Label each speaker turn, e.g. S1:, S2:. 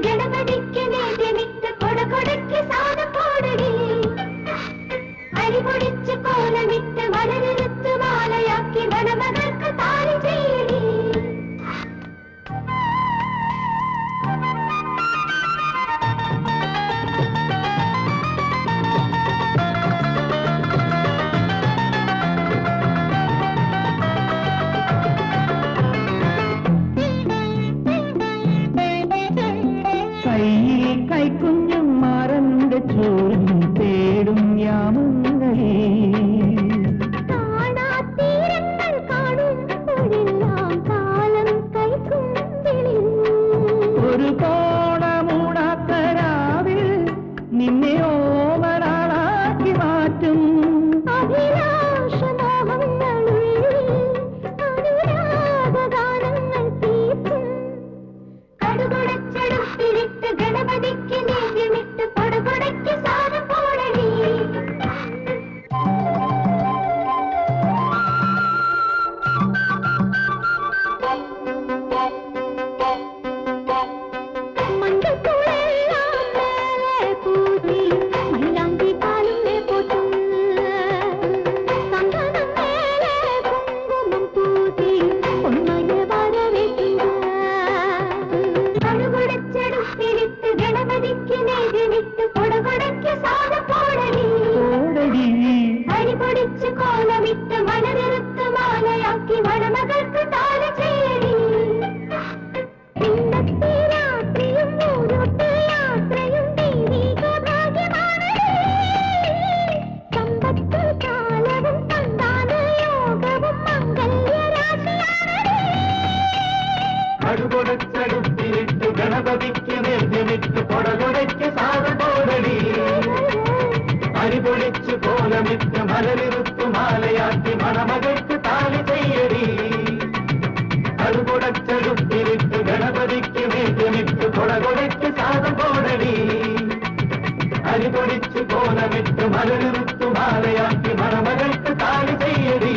S1: ഗണപതിക്ക് നേദ്യമിട്ട് കൊടകൊടയ്ക്ക് സാധം പോടടി അരിപൊടിച്ച് കോലമിട്ട് മലരെടുത്ത് മാലയാക്കി മണമകൾക്ക് താലി ചെയ്യടി
S2: കൈക്കുഞ്ഞും മറന്റെ ചോരും തേടും യാമങ്ങളേ
S1: കാണാത്തീരങ്ങൾ കാണുമ്പോഴെല്ലാം കാലം കൈക്കുമ്പിളിൽ
S2: ഒരു കോണമൂടാത്തരാവിൽ നിന്നെ ഓമനാളാക്കി മാറ്റും
S1: അഭിലാഷമോഹങ്ങളുള്ളിൽ അനുരാഗഗാനങ്ങൾ തീർക്കും കടുകുടച്ചെടുത്തിരിട്ട് ഗണപതിക്ക് നേദ്യമിട്ട് കൊടകൊടയ്ക്ക് സാധം പോടടി മണ്ടക്കുളെല്ലാം മേലെ പൂത്തി മൈലാഞ്ചി കാലും പോറ്റും സന്തനം മേലെ കുങ്കുമം പൂത്തി പൊന്മയെ വരവേറ്റുക കടുകുടച്ചെടുത്തിരിട്ട് ഗണപതിക്ക് നേദ്യമിട്ട് കൊടകൊടയ്ക്ക് സാധം പോടടി അരിപൊടിച്ച് കോലമിട്ട് മലരെടുത്ത് മാലയാക്കി മണമകൾക്ക് താലി ചെയ്യടി ഇന്നത്തെ രാത്രിയും മൂന്നോട്ട് യാത്രയും ദൈവിക ഭാഗ്യമാണടി സമ്പത്ത് കാലവും സന്താന യോഗവും മംഗല്യരാശിയാണടി
S2: കടുകൊടച്ചടുത്തിരിട്ട് ഗണപതിക്ക് നേദ്യമിട്ട് കൊടകൊടയ്ക്ക് സാധം പോടടി അരിപൊടിച്ച് കോലമിട്ട് മലരിറുത്തു മാലയാക്കി മണമകൾക്ക് താലി ചെയ്യടി കടുകൊടച്ചടുത്തിരിട്ട് ഗണപതിക്ക് നേദ്യമിട്ട് കൊടകൊടയ്ക്ക് സാധം പോടടി അരിപൊടിച്ച് കോലമിട്ട് മലരിറുത്തു മാലയാക്കി മണമകൾക്ക് താലി ചെയ്യടി